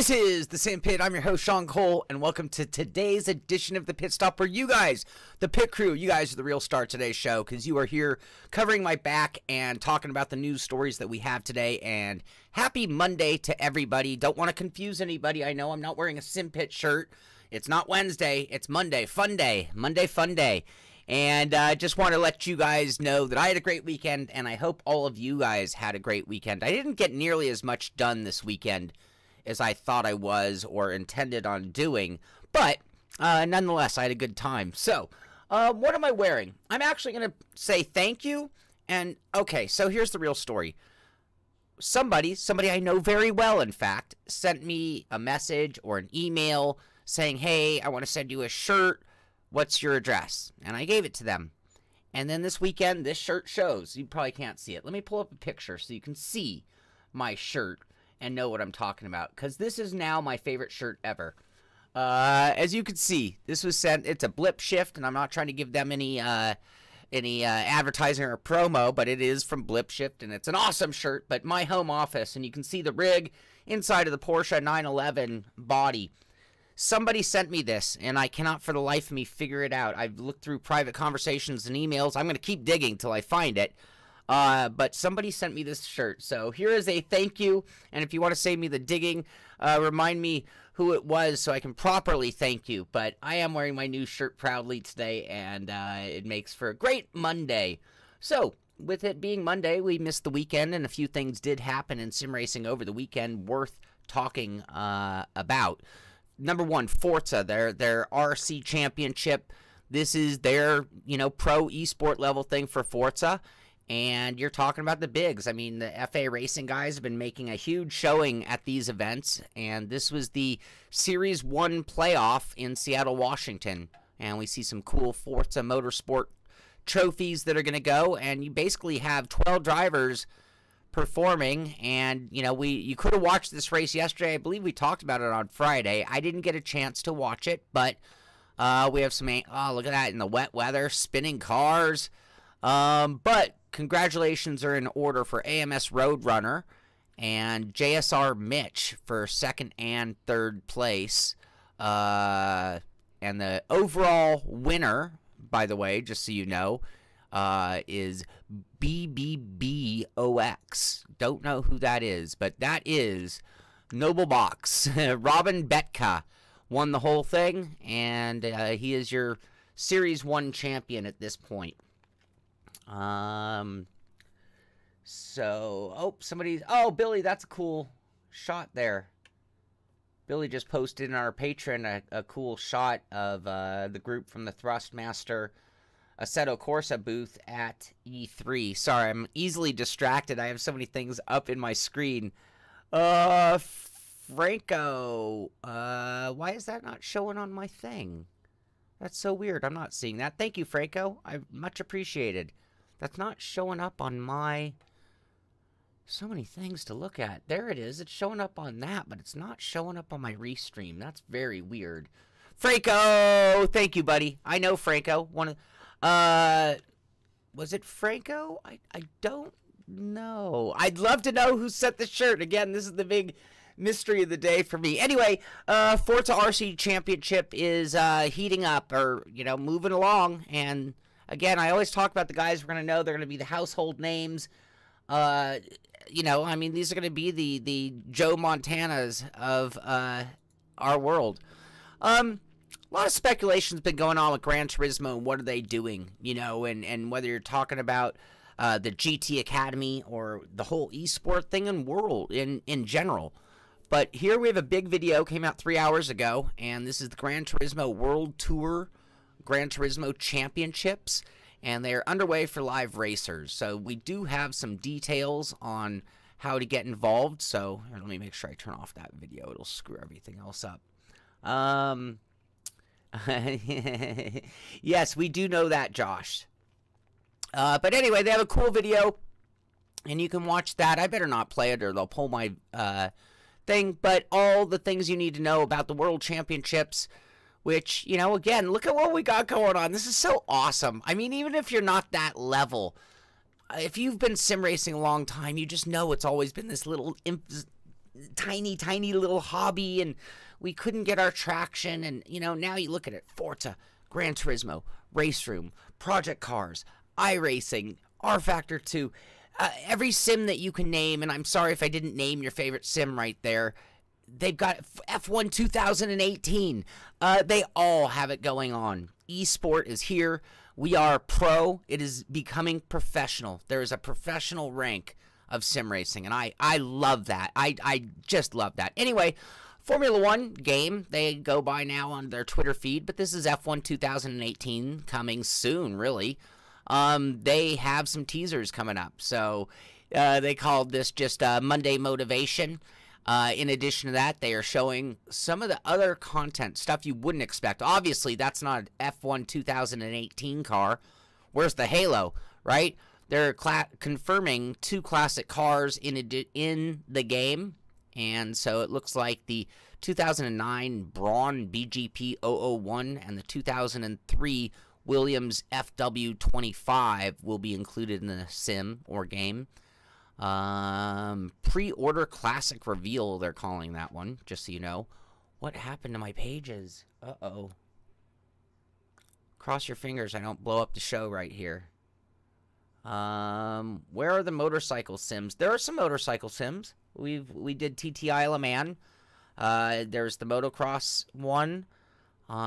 This is the Simpit. I'm your host, Sean Cole, and welcome to today's edition of the Pit Stop, where you guys, the pit crew, you guys are the real star of today's show, because you are here covering my back and talking about the news stories that we have today. And happy Monday to everybody. Don't want to confuse anybody. I know I'm not wearing a Simpit shirt. It's not Wednesday. It's Monday. Fun day. Monday, fun day. And I just want to let you guys know that I had a great weekend, and I hope all of you guys had a great weekend. I didn't get nearly as much done this weekend as I thought I was or intended on doing, but nonetheless, I had a good time. So, what am I wearing? I'm actually going to say thank you, and okay, so here's the real story. Somebody I know very well, in fact, sent me a message or an email saying, hey, I want to send you a shirt. What's your address? And I gave it to them. And then this weekend, this shirt shows. You probably can't see it. Let me pull up a picture so you can see my shirt and know what I'm talking about, because this is now my favorite shirt ever. As you can see, this was sent. It's a Blip Shift, and I'm not trying to give them any advertising or promo, but it is from Blip Shift, and it's an awesome shirt. But my home office, and you can see the rig inside of the Porsche 911 body. Somebody sent me this, and I cannot for the life of me figure it out. I've looked through private conversations and emails. I'm going to keep digging till I find it. But somebody sent me this shirt. So here is a thank you. And if you want to save me the digging, remind me who it was so I can properly thank you. But I am wearing my new shirt proudly today, and it makes for a great Monday. So with it being Monday, we missed the weekend, and a few things did happen in sim racing over the weekend worth talking about. Number one, Forza, their RC championship. This is their, pro esport level thing for Forza. And you're talking about the bigs. I mean, the iRacing guys have been making a huge showing at these events. And this was the Series 1 playoff in Seattle, Washington. And we see some cool Forza Motorsport trophies that are going to go. And you basically have 12 drivers performing. And, you could have watched this race yesterday. I believe we talked about it on Friday. I didn't get a chance to watch it. But we have some, oh, look at that in the wet weather, spinning cars. But congratulations are in order for AMS Roadrunner and JSR Mitch for second and third place. And the overall winner, by the way, just so you know, is BBBOX. Don't know who that is, but that is Noble Box. Robin Betka won the whole thing, and he is your Series 1 champion at this point. Billy, that's a cool shot there. Billy just posted in our Patreon a cool shot of the group from the Thrustmaster Assetto Corsa booth at E3. Sorry, I'm easily distracted. I have so many things up in my screen. Franco, why is that not showing on my thing? That's so weird. I'm not seeing that. Thank you, Franco. I much appreciated. That's not showing up on my... So many things to look at. There it is. It's showing up on that, but it's not showing up on my restream. That's very weird. Franco! Thank you, buddy. I know Franco. Was it Franco? I don't know. I'd love to know who sent the shirt. Again, this is the big mystery of the day for me. Anyway, Forza RC Championship is heating up, or, moving along, and... Again, I always talk about the guys we're going to know. They're going to be the household names. These are going to be the Joe Montanas of our world. A lot of speculation's been going on with Gran Turismo and what are they doing, and whether you're talking about the GT Academy or the whole esport thing in world in general. But here we have a big video, came out 3 hours ago, and this is the Gran Turismo World Tour Gran Turismo Championships, and they're underway for live racers. So we do have some details on how to get involved. So here, let me make sure I turn off that video. It'll screw everything else up. Yes, we do know that, Josh. But anyway, they have a cool video, and you can watch that. I better not play it or they'll pull my thing. But all the things you need to know about the World Championships, which, again, look at what we got going on. This is so awesome. I mean, even if you're not that level, if you've been sim racing a long time, you just know it's always been this little tiny, tiny little hobby, and we couldn't get our traction. And, you know, now you look at it, Forza, Gran Turismo, Race Room, Project Cars, iRacing, R-Factor 2, every sim that you can name, and I'm sorry if I didn't name your favorite sim right there. They've got F1 2018. They all have it going on. Esport is here. We are pro. It is becoming professional. There is a professional rank of sim racing, and I love that. I just love that. Anyway, Formula One game, they go by now on their Twitter feed, but this is F1 2018 coming soon, really. They have some teasers coming up, so they called this just Monday Motivation. In addition to that, they are showing some of the other content, stuff you wouldn't expect. Obviously, that's not an F1 2018 car. Where's the halo, right? They're confirming 2 classic cars in the game. And so it looks like the 2009 Braun BGP 001 and the 2003 Williams FW25 will be included in the sim or game. Pre-order classic reveal, they're calling that one, just so you know. What happened to my pages? Uh-oh. Cross your fingers I don't blow up the show right here. Where are the motorcycle sims? There are some motorcycle sims. We did TT Isle of Man. There's the motocross one.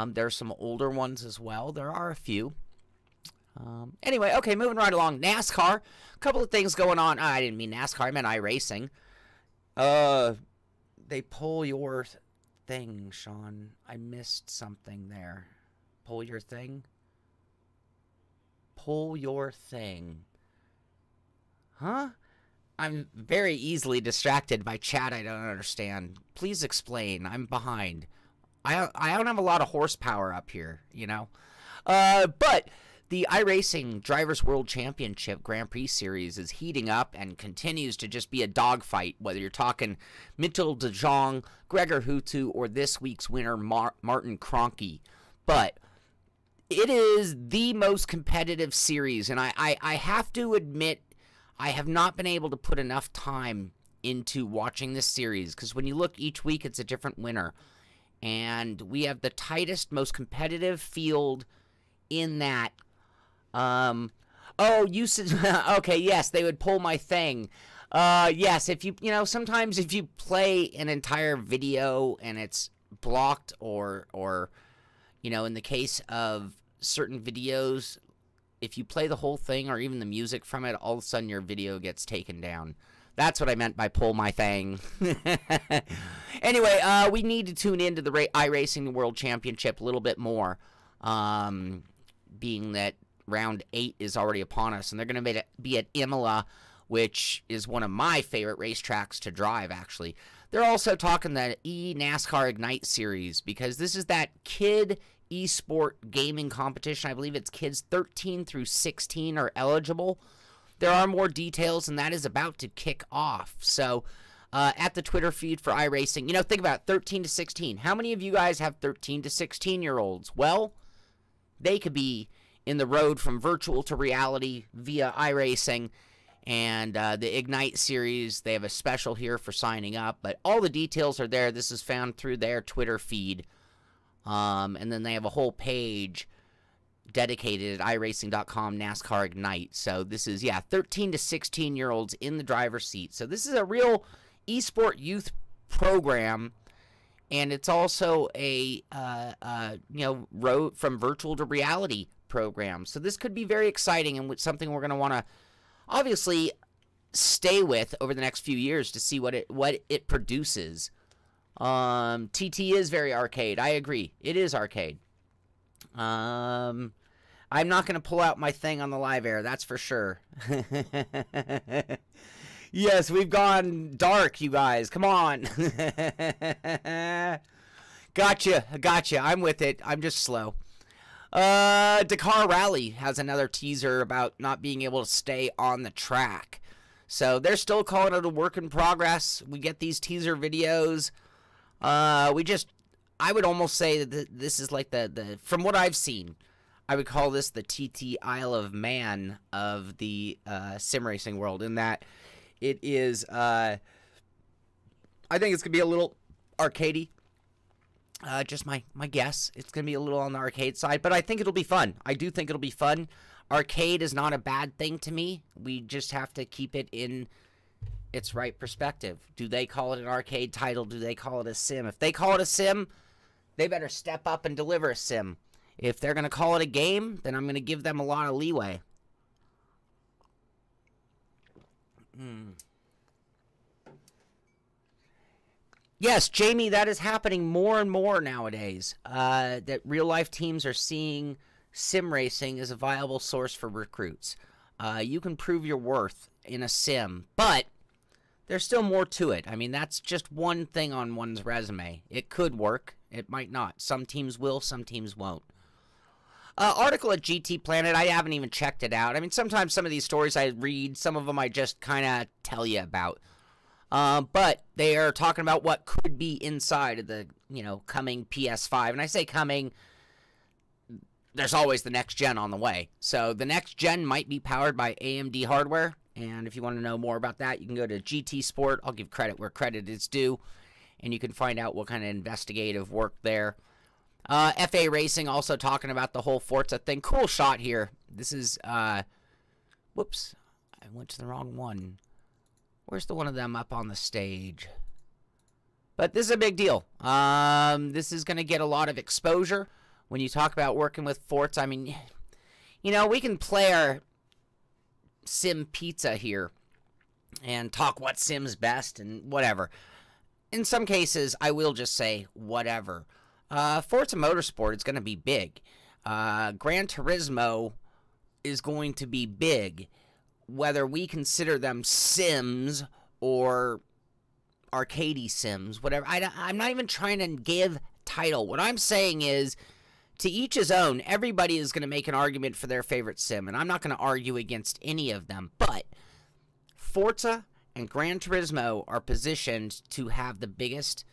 There's some older ones as well. There are a few. Anyway, okay, moving right along. NASCAR. A couple of things going on. I didn't mean NASCAR. I meant iRacing. They pull your thing, Sean. I missed something there. Pull your thing? Pull your thing. Huh? I'm very easily distracted by chat I don't understand. Please explain. I'm behind. I don't have a lot of horsepower up here, you know? But the iRacing Drivers' World Championship Grand Prix Series is heating up and continues to just be a dogfight, whether you're talking Mitchell de Jong, Gregor Hutu, or this week's winner, Martin Kroenke. But it is the most competitive series, and I have to admit I have not been able to put enough time into watching this series, because when you look each week, it's a different winner. And we have the tightest, most competitive field in that. Oh, you said, okay, yes, they would pull my thing. Yes, if you know, sometimes if you play an entire video and it's blocked or, you know, in the case of certain videos, if you play the whole thing or even the music from it, all of a sudden your video gets taken down. That's what I meant by pull my thing. Anyway, we need to tune into the iRacing World Championship a little bit more, being that round 8 is already upon us, and they're going to be at Imola, which is one of my favorite racetracks to drive, actually. They're also talking the NASCAR Ignite Series, because this is that kid esport gaming competition. I believe it's kids 13 through 16 are eligible. There are more details, and that is about to kick off. So, at the Twitter feed for iRacing, you know, think about it, 13 to 16. How many of you guys have 13 to 16-year-olds? Well, they could be in the road from virtual to reality via iRacing. And the Ignite series, they have a special here for signing up. But all the details are there. This is found through their Twitter feed. And then they have a whole page dedicated at iRacing.com NASCAR Ignite. So this is, yeah, 13 to 16-year-olds in the driver's seat. So this is a real esport youth program. And it's also a, you know, road from virtual to reality program. So this could be very exciting and something we're going to want to obviously stay with over the next few years to see what it produces. TT is very arcade. I agree. It is arcade. I'm not going to pull out my thing on the live air. That's for sure. Yes, we've gone dark, you guys. Come on. Gotcha. I'm with it. I'm just slow. Dakar Rally has another teaser about not being able to stay on the track. So they're still calling it a work in progress. We get these teaser videos. I would almost say that this is like from what I've seen, I would call this the TT Isle of Man of the sim racing world, in that it is, I I think it's going to be a little arcadey. Just my guess. It's going to be a little on the arcade side, but I think it'll be fun. I do think it'll be fun. Arcade is not a bad thing to me. We just have to keep it in its right perspective. Do they call it an arcade title? Do they call it a sim? If they call it a sim, they better step up and deliver a sim. If they're going to call it a game, then I'm going to give them a lot of leeway. Yes, Jamie, that is happening more and more nowadays. That real-life teams are seeing sim racing as a viable source for recruits. You can prove your worth in a sim, but there's still more to it. I mean, that's just one thing on one's resume. It could work. It might not. Some teams will, some teams won't. Article at GT Planet, I haven't even checked it out. I mean, sometimes some of these stories I read, some of them I just kind of tell you about. But they are talking about what could be inside of the, coming PS5. And I say coming, there's always the next gen on the way. So the next gen might be powered by AMD hardware. And if you want to know more about that, you can go to GT Sport. I'll give credit where credit is due. And you can find out what kind of investigative work there. FA Racing also talking about the whole Forza thing. Cool shot here. This is, whoops, I went to the wrong one. Where's the one of them up on the stage? But this is a big deal. This is going to get a lot of exposure when you talk about working with Forza. I mean, we can play our sim pizza here and talk what sim's best and whatever. In some cases, I will just say whatever. Forza Motorsport is going to be big. Gran Turismo is going to be big. Whether we consider them sims or arcadey sims, whatever. I'm not even trying to give title. What I'm saying is, to each his own. Everybody is going to make an argument for their favorite sim, and I'm not going to argue against any of them. But Forza and Gran Turismo are positioned to have the biggest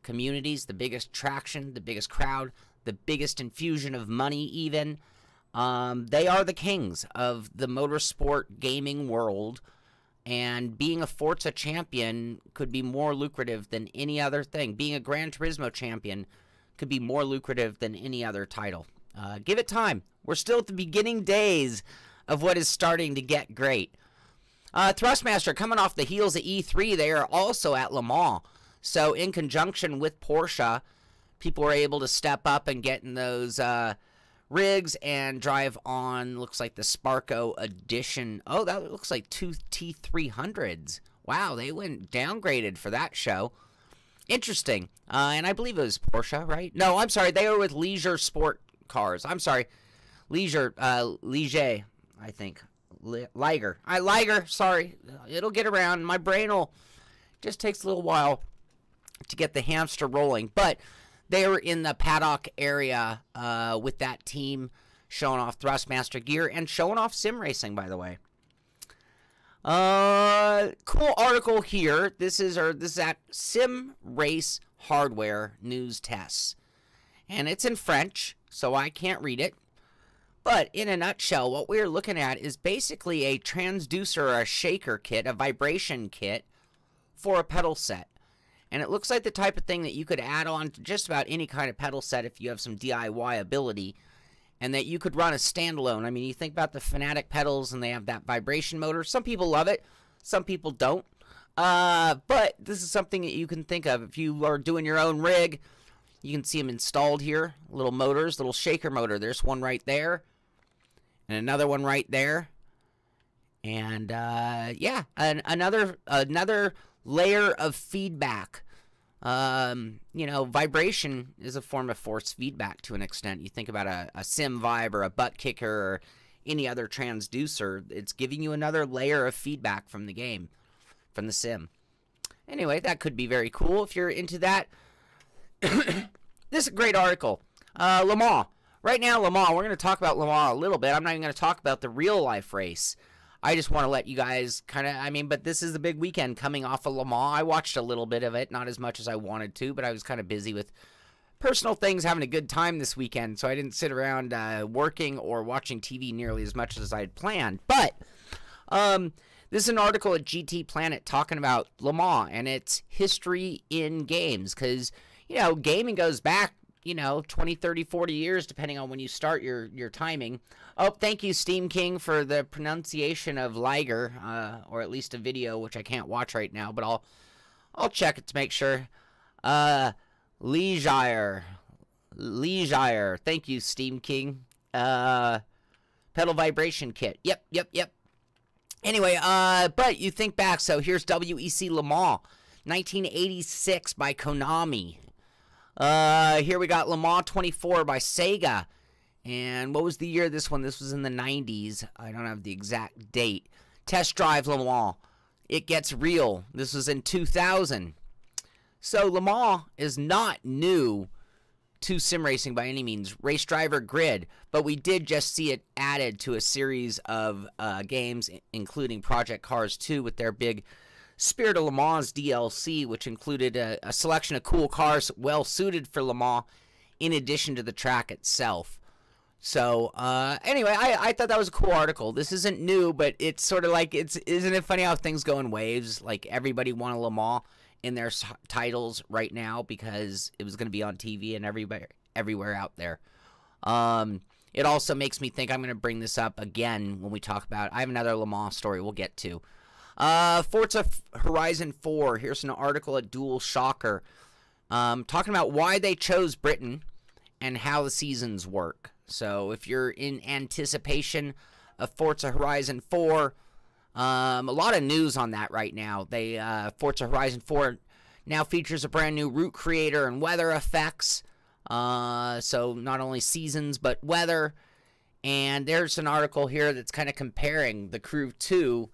communities, the biggest traction, the biggest crowd, the biggest infusion of money even. They are the kings of the motorsport gaming world, and being a Forza champion could be more lucrative than any other thing. Being a Gran Turismo champion could be more lucrative than any other title. Give it time. We're still at the beginning days of what is starting to get great. Thrustmaster coming off the heels of E3, they are also at Le Mans. So in conjunction with Porsche, people were able to step up and get in those rigs and drive on, looks like the Sparco Edition. Oh, that looks like two T300s. Wow, they went downgraded for that show. Interesting. And I believe it was Porsche, right? No, I'm sorry. They were with Leisure Sport Cars. I'm sorry. Leisure, Ligier, I think. Liger. Liger, sorry. It'll get around. My brain will, just takes a little while to get the hamster rolling. But they were in the paddock area with that team, showing off Thrustmaster gear and showing off sim racing, by the way. Cool article here. This is at Sim Race Hardware News Tests. And it's in French, so I can't read it. But in a nutshell, what we're looking at is basically a transducer or a shaker kit, a vibration kit for a pedal set. And it looks like the type of thing that you could add on to just about any kind of pedal set if you have some DIY ability, and that you could run a standalone. I mean, you think about the Fanatic pedals, and they have that vibration motor. Some people love it. Some people don't. But this is something that you can think of. If you are doing your own rig, you can see them installed here. Little motors, little shaker motor. There's one right there. And another one right there. And, yeah, another layer of feedback. Vibration is a form of force feedback to an extent. You think about a sim vibe or a butt kicker or any other transducer. It's giving you another layer of feedback from the game, from the sim. Anyway, that could be very cool if you're into that. This is a great article. Le Mans. Right now, Le Mans, we're going to talk about Le Mans a little bit. I'm not even going to talk about the real-life race. I just want to let you guys kind of, but this is the big weekend coming off of Le Mans. I watched a little bit of it, not as much as I wanted to, but I was kind of busy with personal things, having a good time this weekend, so I didn't sit around working or watching TV nearly as much as I had planned. But This is an article at GT Planet talking about Le Mans and its history in games. Because, you know, gaming goes back, you know, 20, 30, 40 years, depending on when you start your timing. Oh, thank you, Steam King, for the pronunciation of Liger, or at least a video, which I can't watch right now, but I'll check it to make sure. Leisure. Thank you, Steam King. Pedal vibration kit. Yep. Anyway, but you think back, so here's WEC Le Mans, 1986 by Konami. Here we got Le Mans 24 by Sega. And what was the year of this one? This was in the 90s. I don't have the exact date. Test Drive Le Mans. It Gets Real. This was in 2000. So Le Mans is not new to sim racing by any means. Race Driver Grid. But we did just see it added to a series of games, including Project Cars 2 with their big Spirit of Le Mans DLC, which included a selection of cool cars well suited for Le Mans, in addition to the track itself. So, anyway, I thought that was a cool article. This isn't new, but it's sort of like, isn't it funny how things go in waves? Like, everybody wanted Le Mans in their titles right now because it was going to be on TV and everywhere out there. It also makes me think I'm going to bring this up again when we talk about, I have another Le Mans story we'll get to. Forza Horizon 4, here's an article at Dual Shocker, talking about why they chose Britain and how the seasons work. So if you're in anticipation of Forza Horizon 4, a lot of news on that right now. Forza Horizon 4 now features a brand new route creator and weather effects. So not only seasons, but weather. And there's an article here that's kind of comparing the Crew 2,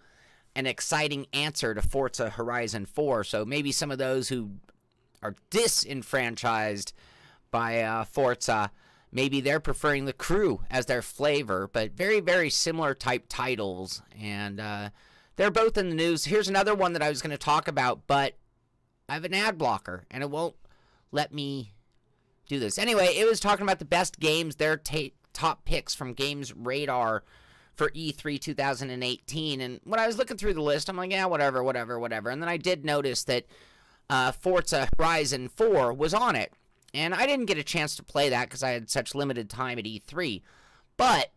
an exciting answer to Forza Horizon 4. So maybe some of those who are disenfranchised by Forza, maybe they're preferring the Crew as their flavor, but very, very similar type titles. And they're both in the news. Here's another one that I was going to talk about, but I have an ad blocker, and it won't let me do this. Anyway, it was talking about the best games, their top picks from Games Radar for E3 2018. And when I was looking through the list, I'm like, yeah, whatever. And then I did notice that Forza Horizon 4 was on it. And I didn't get a chance to play that because I had such limited time at E3. But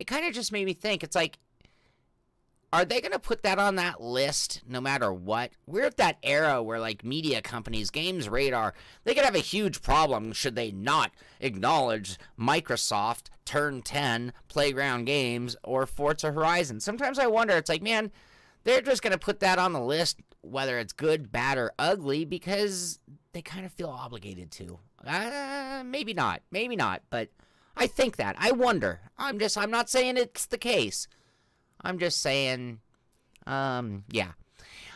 it kind of just made me think, it's like, are they going to put that on that list no matter what? We're at that era where, like, media companies, Games Radar, they could have a huge problem should they not acknowledge Microsoft, Turn 10, Playground Games, or Forza Horizon. Sometimes I wonder, it's like, man, they're just going to put that on the list, whether it's good, bad, or ugly, because they kind of feel obligated to. Maybe not, but I think that. I wonder. I'm not saying it's the case. I'm just saying, yeah.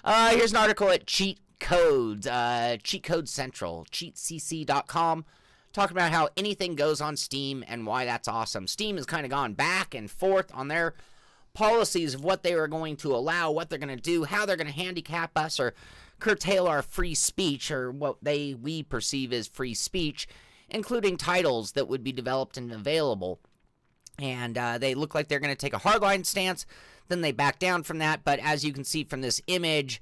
Here's an article at Cheat Codes, Cheat Code Central, cheatcc.com, talking about how anything goes on Steam and why that's awesome. Steam has kind of gone back and forth on their policies of what they are going to allow, what they're going to do, how they're going to handicap us or curtail our free speech, or what we perceive as free speech, including titles that would be developed and available. And they look like they're going to take a hardline stance. Then they back down from that. But as you can see from this image,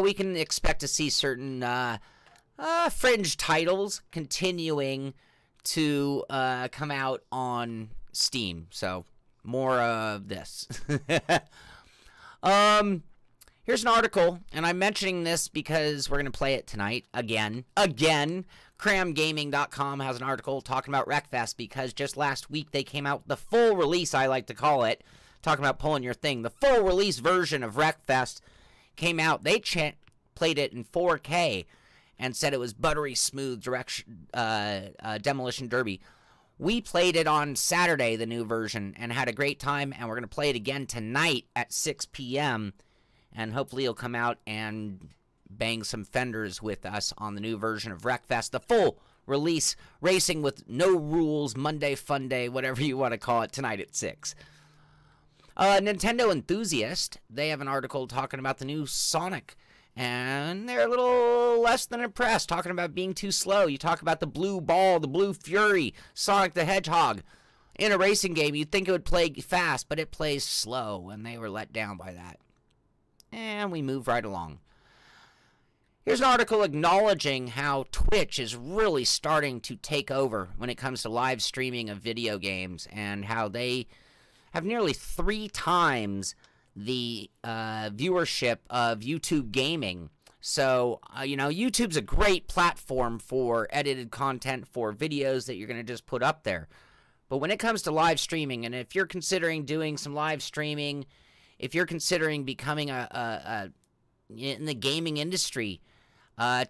we can expect to see certain fringe titles continuing to come out on Steam. So more of this. Here's an article, and I'm mentioning this because we're going to play it tonight again. Cramgaming.com has an article talking about Wreckfest because just last week they came out with the full release, I like to call it, talking about pulling your thing. The full release version of Wreckfest came out. They played it in 4K and said it was buttery smooth Demolition Derby. We played it on Saturday, the new version, and had a great time, and we're going to play it again tonight at 6 p.m., and hopefully you'll come out and bang some fenders with us on the new version of Wreckfest, the full release, racing with no rules, Monday Fun Day, whatever you want to call it, tonight at 6. Nintendo Enthusiast, they have an article talking about the new Sonic, and they're a little less than impressed, talking about being too slow. You talk about the blue ball, the blue fury, Sonic the Hedgehog. In a racing game, you'd think it would play fast, but it plays slow, and they were let down by that. And we move right along. Here's an article acknowledging how Twitch is really starting to take over when it comes to live streaming of video games, and how they have nearly 3 times the viewership of YouTube gaming. So, you know, YouTube's a great platform for edited content, for videos that you're going to just put up there. But when it comes to live streaming, and if you're considering doing some live streaming, if you're considering becoming in the gaming industry,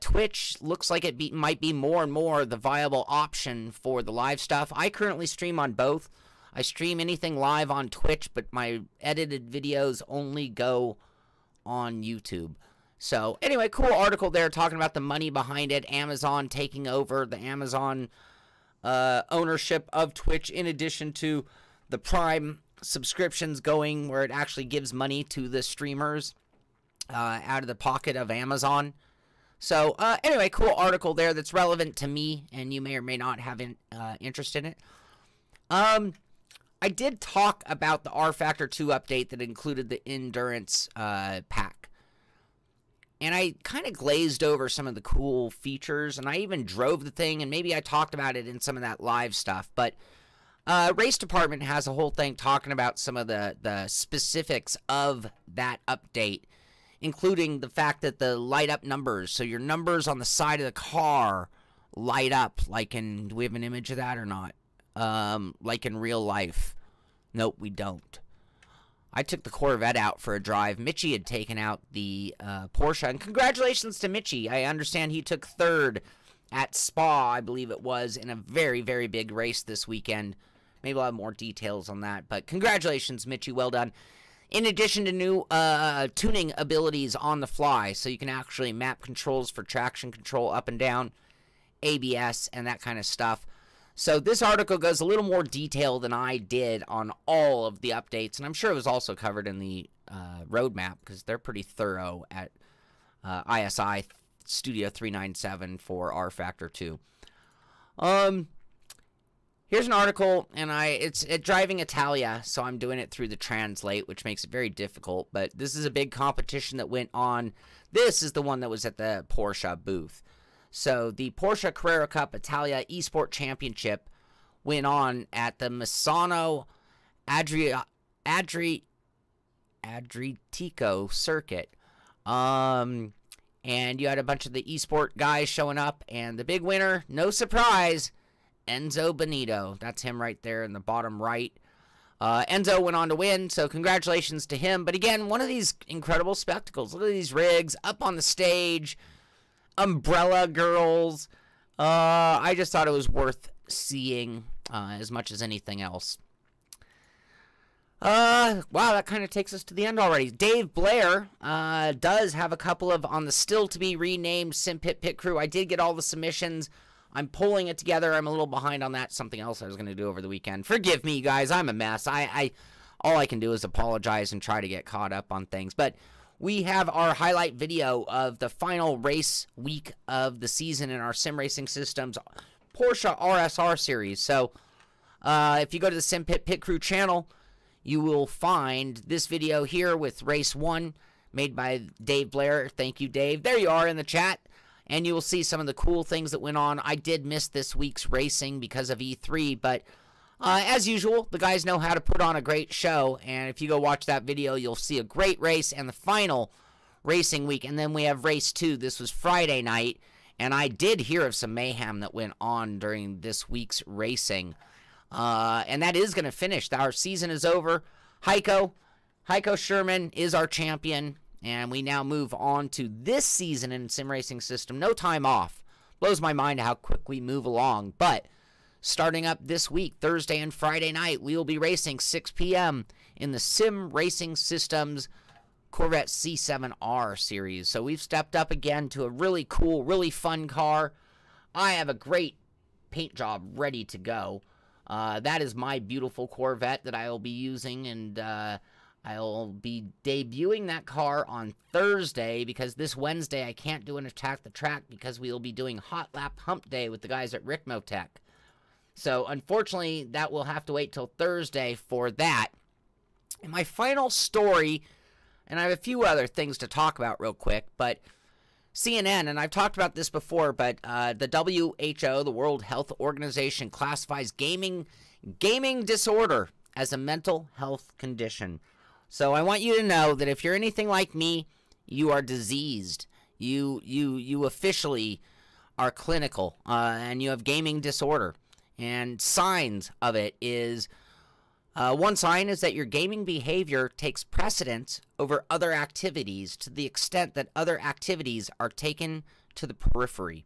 Twitch looks like it might be more and more the viable option for the live stuff. I currently stream on both. I stream anything live on Twitch, but my edited videos only go on YouTube. So, anyway, cool article there talking about the money behind it. Amazon taking over, the Amazon ownership of Twitch, in addition to the Prime subscriptions going where it actually gives money to the streamers out of the pocket of Amazon. So, anyway, cool article there that's relevant to me, and you may or may not have interest in it. I did talk about the R Factor 2 update that included the Endurance pack. And I kind of glazed over some of the cool features, and I even drove the thing, and maybe I talked about it in some of that live stuff. But Race Department has a whole thing talking about some of the specifics of that update, including the fact that the light-up numbers, so your numbers on the side of the car light up, like in, do we have an image of that or not? Like in real life. Nope, we don't. I took the Corvette out for a drive. Mitchie had taken out the Porsche. And congratulations to Mitchie. I understand he took 3rd at Spa, I believe it was, in a very, very big race this weekend. Maybe I'll have more details on that. But congratulations, Mitchie. Well done. In addition to new tuning abilities on the fly, so you can actually map controls for traction control up and down, ABS, and that kind of stuff. So this article goes a little more detail than I did on all of the updates, and I'm sure it was also covered in the roadmap, because they're pretty thorough at ISI Studio 397 for R Factor 2. Here's an article, and it's driving Italia, so I'm doing it through the translate, which makes it very difficult, but this is a big competition that went on. This is the one that was at the Porsche booth. So the Porsche Carrera Cup Italia Esport Championship went on at the Misano Adriatico circuit. And you had a bunch of the esport guys showing up, and the big winner, no surprise, Enzo Benito. That's him right there in the bottom right. Enzo went on to win, so congratulations to him. But again, one of these incredible spectacles. Look at these rigs up on the stage. Umbrella girls. I just thought it was worth seeing as much as anything else. Wow, that kind of takes us to the end already. Dave Blair does have a couple of on the still-to-be-renamed Simpit pit crew. I did get all the submissions. I'm pulling it together. I'm a little behind on that. Something else I was going to do over the weekend. Forgive me, guys. I'm a mess. All I can do is apologize and try to get caught up on things. But we have our highlight video of the final race week of the season in our Sim Racing Systems Porsche RSR series. So if you go to the Simpit Pit Crew channel, you will find this video here with race 1 made by Dave Blair. Thank you, Dave. There you are in the chat. And you will see some of the cool things that went on. I did miss this week's racing because of E3, but as usual, the guys know how to put on a great show, and if you go watch that video, you'll see a great race and the final racing week. And then we have race 2. This was Friday night, and I did hear of some mayhem that went on during this week's racing. And that is going to finish. Our season is over. Heiko Sherman is our champion, and we now move on to this season in Sim Racing System. No time off. Blows my mind how quick we move along, but starting up this week, Thursday and Friday night, we will be racing 6 p.m. in the Sim Racing Systems Corvette C7R series. So we've stepped up again to a really cool, really fun car. I have a great paint job ready to go. That is my beautiful Corvette that I will be using, and I'll be debuting that car on Thursday, because this Wednesday I can't do an Attack the Track because we will be doing Hot Lap Hump Day with the guys at Rickmotech. So unfortunately, that will have to wait till Thursday for that. And my final story, and I have a few other things to talk about real quick, but CNN, and I've talked about this before, but the WHO, the World Health Organization, classifies gaming disorder as a mental health condition. So I want you to know that if you're anything like me, you are diseased. You officially are clinical, and you have gaming disorder. And signs of it is, one sign is that your gaming behavior takes precedence over other activities to the extent that other activities are taken to the periphery.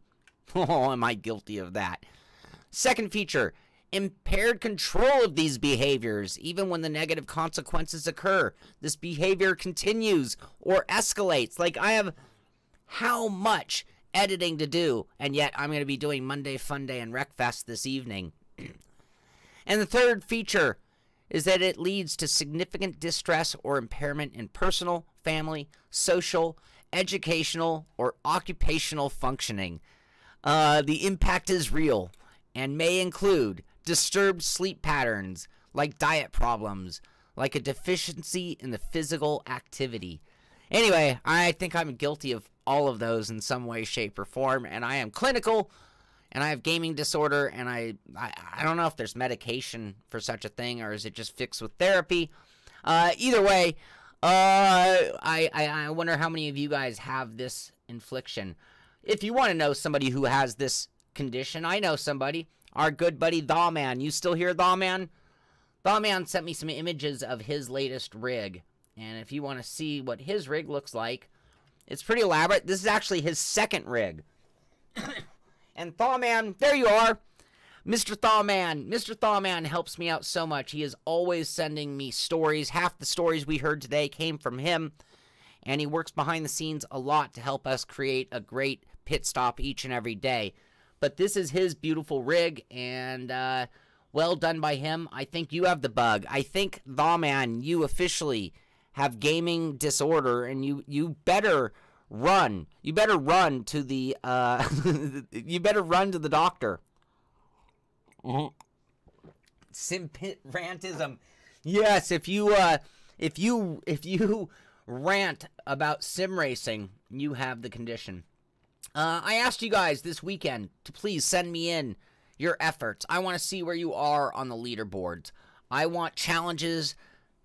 Oh, am I guilty of that? Second feature, impaired control of these behaviors. Even when the negative consequences occur, this behavior continues or escalates. Like, I have how much editing to do, and yet I'm going to be doing Monday Fun Day and Wreckfest this evening. And the third feature is that it leads to significant distress or impairment in personal, family, social, educational, or occupational functioning. The impact is real and may include disturbed sleep patterns, like diet problems, like a deficiency in the physical activity. Anyway, I think I'm guilty of all of those in some way, shape, or form, and I am clinical, and I have gaming disorder, and I don't know if there's medication for such a thing, or is it just fixed with therapy. Either way, I wonder how many of you guys have this infliction. If you want to know somebody who has this condition, I know somebody. Our good buddy Thawman. You still here, Thawman? Thawman sent me some images of his latest rig. And if you want to see what his rig looks like, it's pretty elaborate. This is actually his second rig. And Thawman, there you are. Mr. Thawman. Mr. Thawman helps me out so much. He is always sending me stories. Half the stories we heard today came from him. And he works behind the scenes a lot to help us create a great pit stop each and every day. But this is his beautiful rig, and well done by him. I think you have the bug. I think, Thawman, you officially have gaming disorder, and you better run. You better run to the you better run to the doctor. Simpit rantism. Yes, if you rant about sim racing, you have the condition. I asked you guys this weekend to please send me in your efforts. I want to see where you are on the leaderboards. I want challenges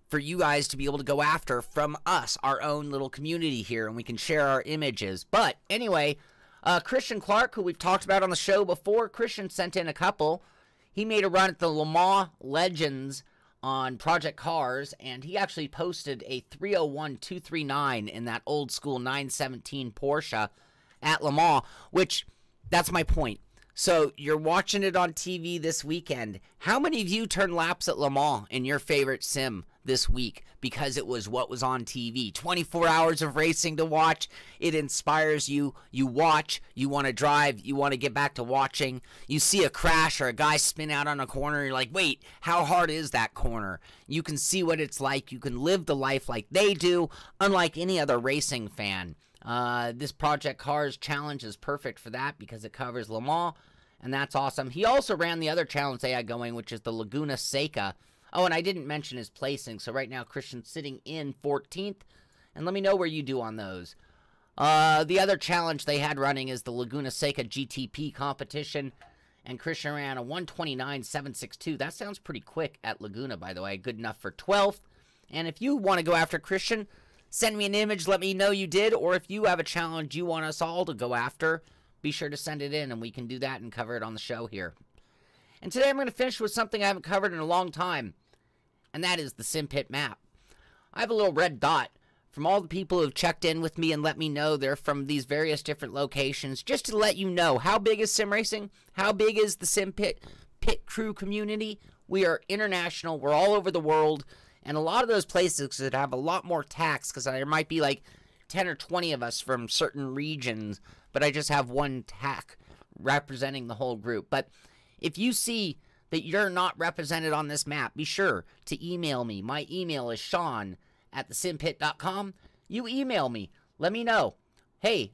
for you guys to be able to go after from us, our own little community here, and we can share our images. But anyway, Christian Clark, who we've talked about on the show before, Christian sent in a couple. He made a run at the Le Mans Legends on Project Cars, and he actually posted a 301.239 in that old school 917 Porsche at Le Mans, which, that's my point. So you're watching it on TV this weekend. How many of you turned laps at Le Mans in your favorite sim this week because it was what was on TV? 24 hours of racing to watch. It inspires you. You watch. You want to drive. You want to get back to watching. You see a crash or a guy spin out on a corner. You're like, wait, how hard is that corner? You can see what it's like. You can live the life like they do, unlike any other racing fan. This Project Cars challenge is perfect for that because it covers Le Mans, and that's awesome. He also ran the other challenge they had going, which is the Laguna Seca. Oh, and I didn't mention his placing, so right now Christian's sitting in 14th, and let me know where you do on those. The other challenge they had running is the Laguna Seca GTP competition, and Christian ran a 1:29.762. That sounds pretty quick at Laguna, by the way. Good enough for 12th. And if you want to go after Christian, send me an image, let me know you did, or if you have a challenge you want us all to go after, be sure to send it in, and we can do that and cover it on the show here. And today I'm going to finish with something I haven't covered in a long time, and that is the Simpit map. I have a little red dot from all the people who have checked in with me and let me know they're from these various different locations, just to let you know how big is sim racing, how big is the Simpit pit crew community. We are international, we're all over the world. And a lot of those places could have a lot more tax because there might be like 10 or 20 of us from certain regions, but I just have one tack representing the whole group. But if you see that you're not represented on this map, be sure to email me. My email is Sean@thesimpit.com. You email me. Let me know. Hey,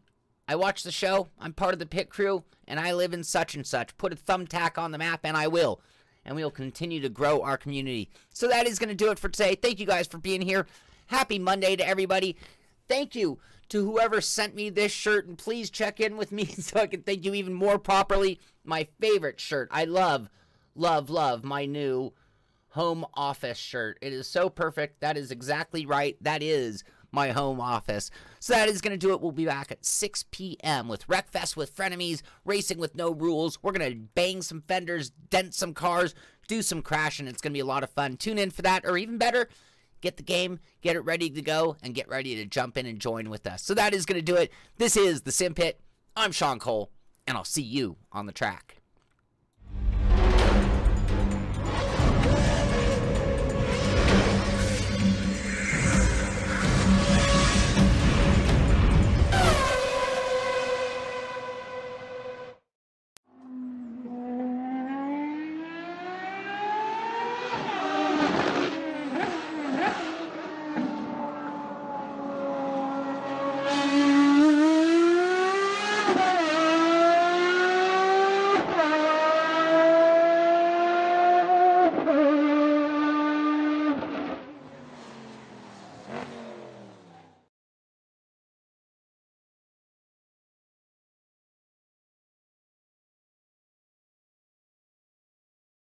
I watch the show, I'm part of the pit crew, and I live in such and such. Put a thumbtack on the map, and I will. And we will continue to grow our community. So that is going to do it for today. Thank you guys for being here. Happy Monday to everybody. Thank you to whoever sent me this shirt, and please check in with me so I can thank you even more properly. My favorite shirt. I love my new home office shirt. It is so perfect. That is exactly right. That is my home office. So that is going to do it. We'll be back at 6 p.m. with Wreckfest with Frenemies, Racing with No Rules. We're going to bang some fenders, dent some cars, do some crashing. It's going to be a lot of fun. Tune in for that, or even better, get the game, get it ready to go, and get ready to jump in and join with us. So that is going to do it. This is the Simpit. I'm Sean Cole, and I'll see you on the track.